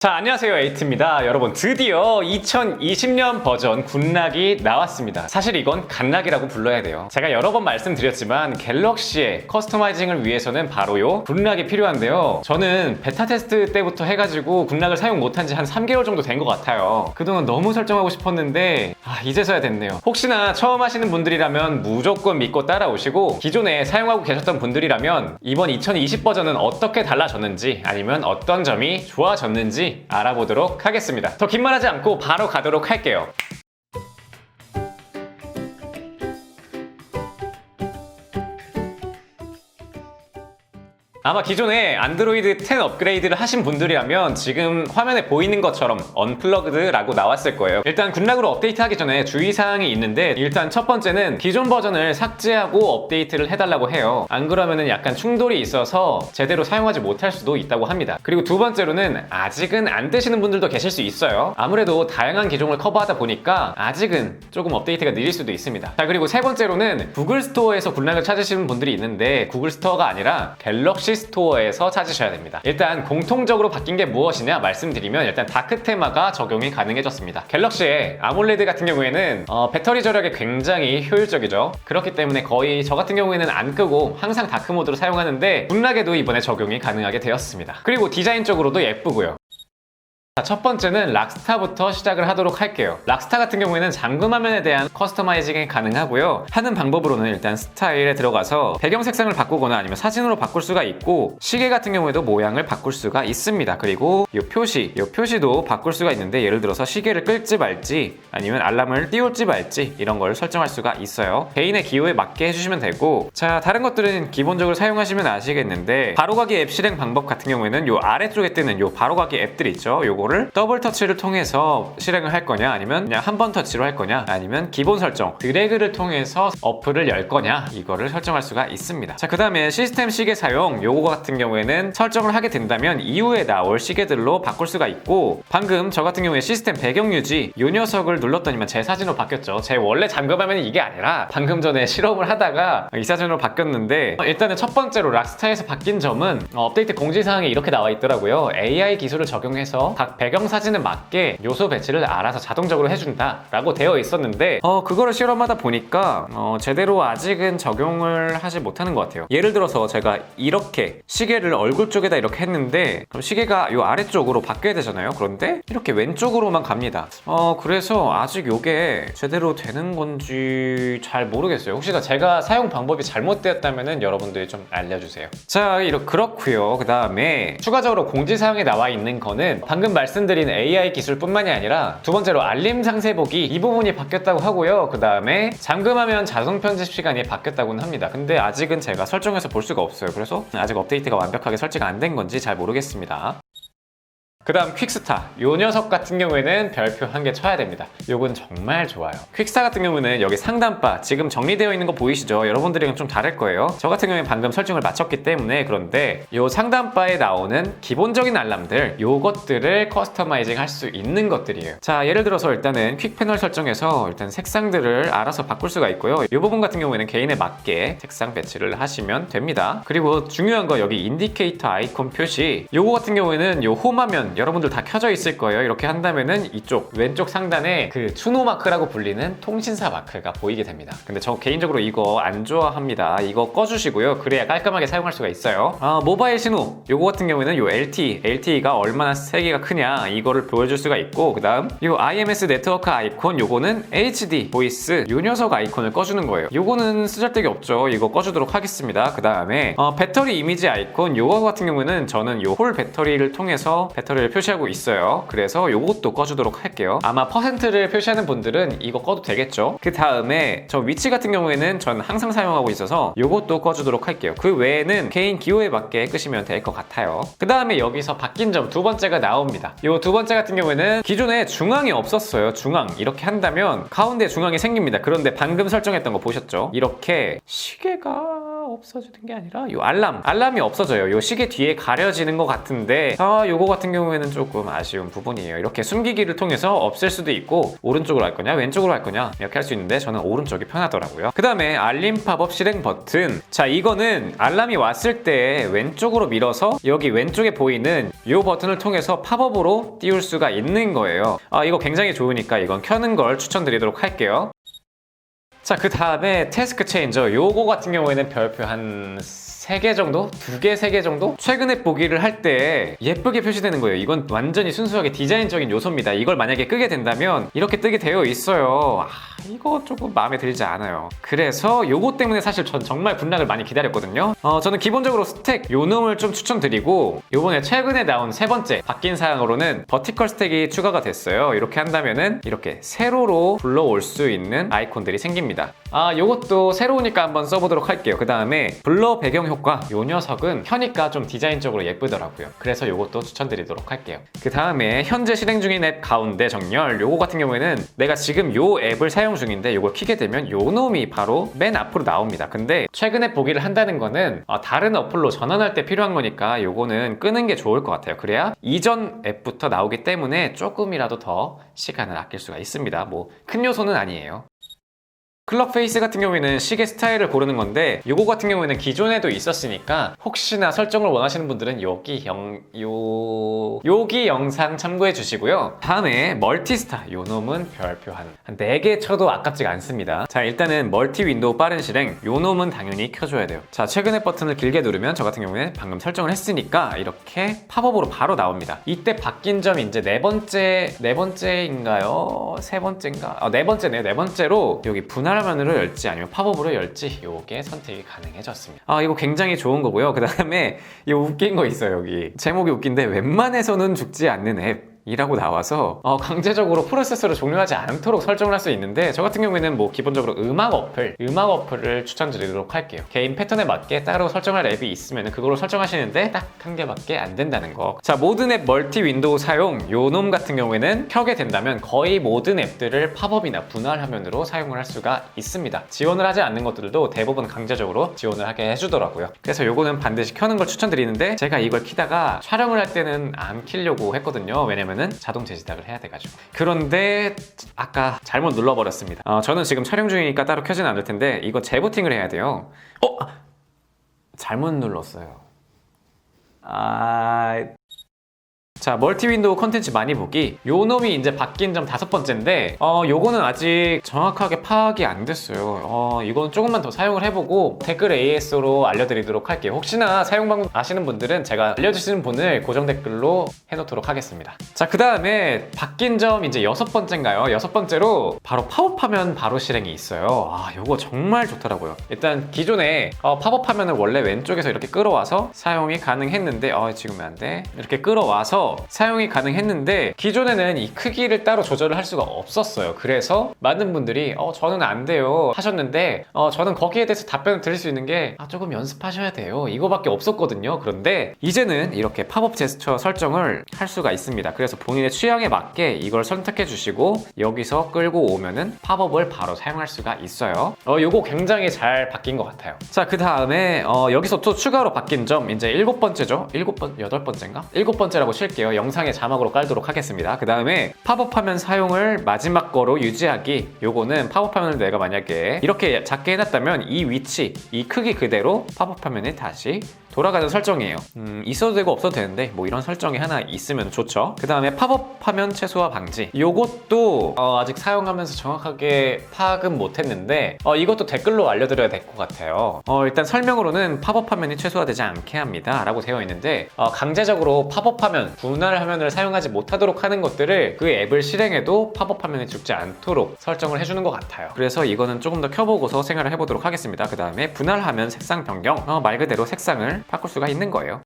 자, 안녕하세요. 에이트입니다. 여러분, 드디어 2020년 버전 굿락이 나왔습니다. 사실 이건 갓락이라고 불러야 돼요. 제가 여러 번 말씀드렸지만 갤럭시의 커스터마이징을 위해서는 바로 요 굿락이 필요한데요. 저는 베타 테스트 때부터 해가지고 굿락을 사용 못한 지 한 3개월 정도 된 것 같아요. 그동안 너무 설정하고 싶었는데 이제서야 됐네요. 혹시나 처음 하시는 분들이라면 무조건 믿고 따라오시고, 기존에 사용하고 계셨던 분들이라면 이번 2020 버전은 어떻게 달라졌는지, 아니면 어떤 점이 좋아졌는지 알아보도록 하겠습니다. 더 긴 말하지 않고 바로 가도록 할게요. 아마 기존에 안드로이드 10 업그레이드를 하신 분들이라면 지금 화면에 보이는 것처럼 언플러그드라고 나왔을 거예요. 일단 굿락으로 업데이트하기 전에 주의사항이 있는데, 일단 첫 번째는 기존 버전을 삭제하고 업데이트를 해달라고 해요. 안 그러면은 약간 충돌이 있어서 제대로 사용하지 못할 수도 있다고 합니다. 그리고 두 번째로는 아직은 안 뜨시는 분들도 계실 수 있어요. 아무래도 다양한 기종을 커버하다 보니까 아직은 조금 업데이트가 느릴 수도 있습니다. 자, 그리고 세 번째로는 구글 스토어에서 굿락을 찾으시는 분들이 있는데, 구글 스토어가 아니라 갤럭시 스토어에서 찾으셔야 됩니다. 일단 공통적으로 바뀐 게 무엇이냐 말씀드리면, 일단 다크 테마가 적용이 가능해졌습니다. 갤럭시의 아몰레드 같은 경우에는 배터리 절약에 굉장히 효율적이죠. 그렇기 때문에 거의 저 같은 경우에는 안 끄고 항상 다크 모드로 사용하는데, 굿락에도 이번에 적용이 가능하게 되었습니다. 그리고 디자인적으로도 예쁘고요. 자, 첫 번째는 락스타부터 시작을 하도록 할게요. 락스타 같은 경우에는 잠금 화면에 대한 커스터마이징이 가능하고요. 하는 방법으로는 일단 스타일에 들어가서 배경 색상을 바꾸거나 아니면 사진으로 바꿀 수가 있고, 시계 같은 경우에도 모양을 바꿀 수가 있습니다. 그리고 이 표시도 바꿀 수가 있는데, 예를 들어서 시계를 끌지 말지 아니면 알람을 띄울지 말지 이런 걸 설정할 수가 있어요. 개인의 기호에 맞게 해주시면 되고, 자, 다른 것들은 기본적으로 사용하시면 아시겠는데, 바로가기 앱 실행 방법 같은 경우에는 요 아래쪽에 뜨는 요 바로가기 앱들 있죠. 요거를 더블 터치를 통해서 실행을 할 거냐, 아니면 그냥 한 번 터치로 할 거냐, 아니면 기본 설정 드래그를 통해서 어플을 열 거냐, 이거를 설정할 수가 있습니다. 자, 그 다음에 시스템 시계 사용, 요거 같은 경우에는 설정을 하게 된다면 이후에 나올 시계들로 바꿀 수가 있고, 방금 저 같은 경우에 시스템 배경 유지 요 녀석을 눌렀더니만 제 사진으로 바뀌었죠. 제 원래 잠금 화면이 이게 아니라 방금 전에 실험을 하다가 이 사진으로 바뀌었는데, 일단은 첫 번째로 락스타에서 바뀐 점은 업데이트 공지사항에 이렇게 나와 있더라고요. AI 기술을 적용해서 각 배경 사진에 맞게 요소 배치를 알아서 자동적으로 해준다 라고 되어 있었는데, 그거를 실험하다 보니까 제대로 아직은 적용을 하지 못하는 것 같아요. 예를 들어서 제가 이렇게 시계를 얼굴 쪽에다 이렇게 했는데, 그럼 시계가 요 아래쪽으로 바뀌어야 되잖아요. 그런데 이렇게 왼쪽으로만 갑니다. 그래서 아직 요게 제대로 되는 건지 잘 모르겠어요. 혹시나 제가 사용 방법이 잘못되었다면 여러분들이 좀 알려주세요. 자, 그렇고요. 그 다음에 추가적으로 공지사항에 나와 있는 거는 방금 말씀드린 AI 기술뿐만이 아니라, 두 번째로 알림 상세 보기, 이 부분이 바뀌었다고 하고요. 그 다음에 잠금하면 자동 편집 시간이 바뀌었다고는 합니다. 근데 아직은 제가 설정해서 볼 수가 없어요. 그래서 아직 업데이트가 완벽하게 설치가 안 된 건지 잘 모르겠습니다. 그 다음 퀵스타, 요 녀석 같은 경우에는 별표 1개 쳐야 됩니다. 요건 정말 좋아요. 퀵스타 같은 경우는 여기 상단바 지금 정리되어 있는 거 보이시죠? 여러분들이랑 좀 다를 거예요. 저 같은 경우에 방금 설정을 마쳤기 때문에. 그런데 요 상단바에 나오는 기본적인 알람들, 요것들을 커스터마이징 할 수 있는 것들이에요. 자, 예를 들어서 일단은 퀵 패널 설정에서 일단 색상들을 알아서 바꿀 수가 있고요. 이 부분 같은 경우에는 개인에 맞게 색상 배치를 하시면 됩니다. 그리고 중요한 거, 여기 인디케이터 아이콘 표시, 요거 같은 경우에는 요 홈화면 여러분들 다 켜져 있을 거예요. 이렇게 한다면은 이쪽 왼쪽 상단에 그 추노 마크라고 불리는 통신사 마크가 보이게 됩니다. 근데 저 개인적으로 이거 안 좋아합니다. 이거 꺼주시고요. 그래야 깔끔하게 사용할 수가 있어요. 모바일 신호, 요거 같은 경우에는 요 LTE가 얼마나 세기가 크냐, 이거를 보여줄 수가 있고, 그 다음 요 IMS 네트워크 아이콘, 요거는 HD 보이스 요 녀석 아이콘을 꺼주는 거예요. 요거는 쓰잘데기 없죠. 이거 꺼주도록 하겠습니다. 그 다음에 배터리 이미지 아이콘, 요거 같은 경우는 저는 요 홀 배터리를 통해서 배터리를 표시하고 있어요. 그래서 요것도 꺼주도록 할게요. 아마 퍼센트를 표시하는 분들은 이거 꺼도 되겠죠. 그 다음에 저 위치 같은 경우에는 전 항상 사용하고 있어서 요것도 꺼주도록 할게요. 그 외에는 개인 기호에 맞게 끄시면 될 것 같아요. 그 다음에 여기서 바뀐 점 두 번째가 나옵니다. 요 두 번째 같은 경우에는 기존에 중앙이 없었어요. 중앙 이렇게 한다면 가운데 중앙이 생깁니다. 그런데 방금 설정했던 거 보셨죠? 이렇게 시계가 없어지는 게 아니라 요 알람이 없어져요. 요 시계 뒤에 가려지는 것 같은데 요거 같은 경우에는 조금 아쉬운 부분이에요. 이렇게 숨기기를 통해서 없앨 수도 있고 오른쪽으로 할 거냐 왼쪽으로 할 거냐 이렇게 할 수 있는데 저는 오른쪽이 편하더라고요. 그 다음에 알림 팝업 실행 버튼. 자, 이거는 알람이 왔을 때 왼쪽으로 밀어서 여기 왼쪽에 보이는 요 버튼을 통해서 팝업으로 띄울 수가 있는 거예요. 이거 굉장히 좋으니까 이건 켜는 걸 추천드리도록 할게요. 자, 그 다음에 태스크 체인저. 요거 같은 경우에는 별표 한 3개 정도? 2개, 3개 정도? 최근에 보기를 할 때 예쁘게 표시되는 거예요. 이건 완전히 순수하게 디자인적인 요소입니다. 이걸 만약에 끄게 된다면 이렇게 뜨게 되어 있어요. 이거 조금 마음에 들지 않아요. 그래서 요거 때문에 사실 전 정말 군락을 많이 기다렸거든요. 저는 기본적으로 스택 요 놈을 좀 추천드리고, 요번에 최근에 나온 세 번째 바뀐 사항으로는 버티컬 스택이 추가가 됐어요. 이렇게 한다면은 이렇게 세로로 불러올 수 있는 아이콘들이 생깁니다. 요것도 새로우니까 한번 써보도록 할게요. 그 다음에 블러 배경 효과. 요 녀석은 켜니까 좀 디자인적으로 예쁘더라고요. 그래서 요것도 추천드리도록 할게요. 그 다음에 현재 실행 중인 앱 가운데 정렬. 요거 같은 경우에는 내가 지금 요 앱을 사용 중인데 요걸 키게 되면 요 놈이 바로 맨 앞으로 나옵니다. 근데 최근에 보기를 한다는 거는 다른 어플로 전환할 때 필요한 거니까 요거는 끄는 게 좋을 것 같아요. 그래야 이전 앱부터 나오기 때문에 조금이라도 더 시간을 아낄 수가 있습니다. 뭐 큰 요소는 아니에요. 클럭 페이스 같은 경우에는 시계 스타일을 고르는 건데, 요거 같은 경우에는 기존에도 있었으니까 혹시나 설정을 원하시는 분들은 여기 영상 참고해 주시고요. 다음에 멀티스타. 요 놈은 별표 한 4개 쳐도 아깝지가 않습니다. 자, 일단은 멀티 윈도우 빠른 실행. 요 놈은 당연히 켜줘야 돼요. 자, 최근에 버튼을 길게 누르면 저 같은 경우에는 방금 설정을 했으니까 이렇게 팝업으로 바로 나옵니다. 이때 바뀐 점이 이제 네 번째인가요? 세 번째인가? 네 번째네요. 네 번째로 여기 분할 화면으로 열지 아니면 팝업으로 열지, 요게 선택이 가능해졌습니다. 이거 굉장히 좋은 거고요. 그 다음에 이 웃긴 거 있어요. 여기 제목이 웃긴데, 웬만해서는 죽지 않는 앱 이라고 나와서 강제적으로 프로세서를 종료하지 않도록 설정을 할 수 있는데, 저 같은 경우에는 뭐 기본적으로 음악 어플을 추천드리도록 할게요. 개인 패턴에 맞게 따로 설정할 앱이 있으면 그걸로 설정하시는데 딱 한 개밖에 안 된다는 거. 자, 모든 앱 멀티 윈도우 사용. 요 놈 같은 경우에는 켜게 된다면 거의 모든 앱들을 팝업이나 분할 화면으로 사용을 할 수가 있습니다. 지원을 하지 않는 것들도 대부분 강제적으로 지원을 하게 해주더라고요. 그래서 요거는 반드시 켜는 걸 추천드리는데, 제가 이걸 키다가 촬영을 할 때는 안 키려고 했거든요. 왜냐면은 자동 재지작을 해야 돼가지고. 그런데 아까 잘못 눌러버렸습니다. 저는 지금 촬영 중이니까 따로 켜진 않을 텐데 이거 재부팅을 해야 돼요. 잘못 눌렀어요. 자, 멀티 윈도우 컨텐츠 많이 보기. 요 놈이 이제 바뀐 점 5번째인데 요거는 아직 정확하게 파악이 안 됐어요. 이건 조금만 더 사용을 해보고 댓글 AS로 알려드리도록 할게요. 혹시나 사용 방법 아시는 분들은 제가 알려주시는 분을 고정 댓글로 해놓도록 하겠습니다. 자, 그 다음에 바뀐 점 이제 6번째인가요? 6번째로 바로 팝업하면 바로 실행이 있어요. 요거 정말 좋더라고요. 일단 기존에 팝업하면은 원래 왼쪽에서 이렇게 끌어와서 사용이 가능했는데 지금 왜 안 돼? 이렇게 끌어와서 사용이 가능했는데, 기존에는 이 크기를 따로 조절을 할 수가 없었어요. 그래서 많은 분들이 저는 안 돼요 하셨는데, 저는 거기에 대해서 답변을 드릴 수 있는 게 조금 연습하셔야 돼요, 이거밖에 없었거든요. 그런데 이제는 이렇게 팝업 제스처 설정을 할 수가 있습니다. 그래서 본인의 취향에 맞게 이걸 선택해 주시고 여기서 끌고 오면은 팝업을 바로 사용할 수가 있어요. 요거 굉장히 잘 바뀐 것 같아요. 자, 그 다음에 여기서 또 추가로 바뀐 점 이제 7번째죠. 8번째인가? 7번째라고 칠게요. 영상에 자막으로 깔도록 하겠습니다. 그 다음에 팝업화면 사용을 마지막 거로 유지하기. 요거는 팝업화면을 내가 만약에 이렇게 작게 해놨다면 이 위치, 이 크기 그대로 팝업화면이 다시 돌아가는 설정이에요. 있어도 되고 없어도 되는데 뭐 이런 설정이 하나 있으면 좋죠. 그 다음에 팝업 화면 최소화 방지. 요것도 아직 사용하면서 정확하게 파악은 못했는데 이것도 댓글로 알려드려야 될 것 같아요. 일단 설명으로는 팝업 화면이 최소화되지 않게 합니다 라고 되어 있는데, 강제적으로 팝업 화면, 분할 화면을 사용하지 못하도록 하는 것들을 그 앱을 실행해도 팝업 화면이 죽지 않도록 설정을 해주는 것 같아요. 그래서 이거는 조금 더 켜보고서 생각을 해보도록 하겠습니다. 그 다음에 분할 화면 색상 변경. 말 그대로 색상을 바꿀 수가 있는 거예요.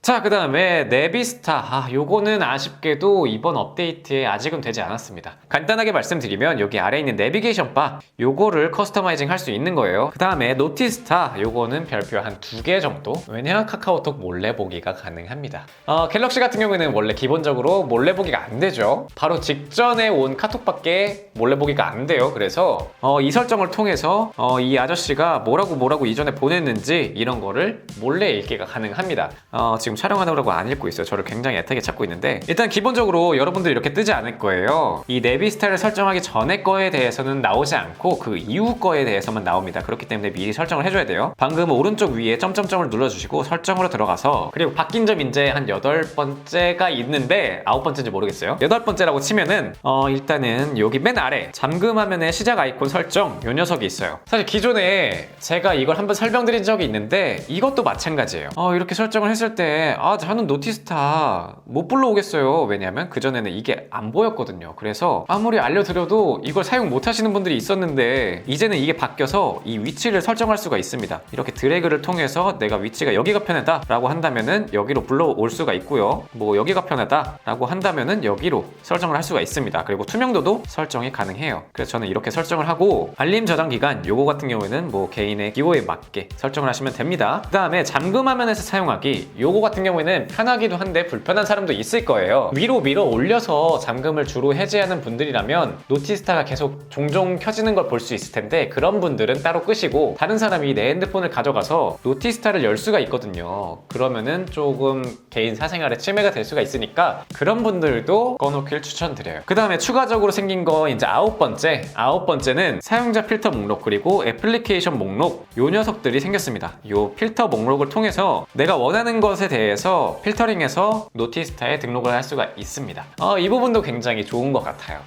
자, 그 다음에 네비스타. 요거는 아쉽게도 이번 업데이트에 아직은 되지 않았습니다. 간단하게 말씀드리면 여기 아래에 있는 내비게이션 바 요거를 커스터마이징 할 수 있는 거예요. 그 다음에 노티스타 요거는 별표 한 2개 정도, 왜냐면 카카오톡 몰래 보기가 가능합니다. 갤럭시 같은 경우에는 원래 기본적으로 몰래 보기가 안 되죠. 바로 직전에 온 카톡밖에 몰래 보기가 안 돼요. 그래서 이 설정을 통해서 이 아저씨가 뭐라고 이전에 보냈는지 이런 거를 몰래 읽기가 가능합니다. 지금 촬영하느라고 안 읽고 있어요. 저를 굉장히 애타게 찾고 있는데, 일단 기본적으로 여러분들이 이렇게 뜨지 않을 거예요. 이 네비스타를 설정하기 전에 거에 대해서는 나오지 않고 그 이후 거에 대해서만 나옵니다. 그렇기 때문에 미리 설정을 해줘야 돼요. 방금 오른쪽 위에 점점점을 눌러주시고 설정으로 들어가서, 그리고 바뀐 점 이제 한 8번째가 있는데 9번째인지 모르겠어요. 8번째라고 치면은 일단은 여기 맨 아래 잠금 화면의 시작 아이콘 설정 요 녀석이 있어요. 사실 기존에 제가 이걸 한번 설명드린 적이 있는데 이것도 마찬가지예요. 이렇게 설정을 했을 때 저는 노티스타 못 불러오겠어요. 왜냐면 그전에는 이게 안 보였거든요. 그래서 아무리 알려드려도 이걸 사용 못 하시는 분들이 있었는데 이제는 이게 바뀌어서 이 위치를 설정할 수가 있습니다. 이렇게 드래그를 통해서 내가 위치가 여기가 편하다 라고 한다면은 여기로 불러올 수가 있고요. 뭐 여기가 편하다 라고 한다면은 여기로 설정을 할 수가 있습니다. 그리고 투명도도 설정이 가능해요. 그래서 저는 이렇게 설정을 하고, 알림 저장 기간 요거 같은 경우에는 뭐 개인의 기호에 맞게 설정을 하시면 됩니다. 그 다음에 잠금 화면에서 사용하기 요거 같은 경우에는 편하기도 한데 불편한 사람도 있을 거예요. 위로 밀어 올려서 잠금을 주로 해제하는 분들이라면 노티스타가 계속 종종 켜지는 걸 볼 수 있을 텐데, 그런 분들은 따로 끄시고 다른 사람이 내 핸드폰을 가져가서 노티스타를 열 수가 있거든요. 그러면은 조금 개인 사생활에 침해가 될 수가 있으니까 그런 분들도 꺼놓길 추천드려요. 그 다음에 추가적으로 생긴 거 이제 9번째는 사용자 필터 목록 그리고 애플리케이션 목록 요 녀석들이 생겼습니다. 요 필터 목록을 통해서 내가 원하는 것에 대해서 필터링해서 노티스타에 등록을 할 수가 있습니다. 이 부분도 굉장히 좋은 것 같아요.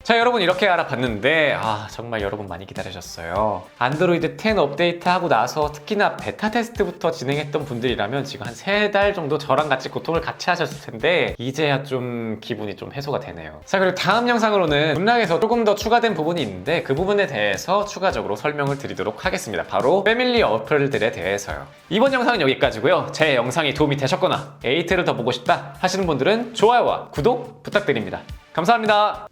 자, 여러분 이렇게 알아봤는데 정말 여러분 많이 기다리셨어요. 안드로이드 10 업데이트하고 나서 특히나 베타 테스트부터 진행했던 분들이라면 지금 한 3달 정도 저랑 같이 고통을 같이 하셨을 텐데 이제야 좀 기분이 좀 해소가 되네요. 자, 그리고 다음 영상으로는 문락에서 조금 더 추가된 부분이 있는데 그 부분에 대해서 추가적으로 설명을 드리도록 하겠습니다. 바로 패밀리 어플들에 대해서요. 이번 영상은 여기까지고요. 제 영상이 도움이 되셨거나 에이트를 더 보고 싶다 하시는 분들은 좋아요와 구독 부탁드립니다. 감사합니다.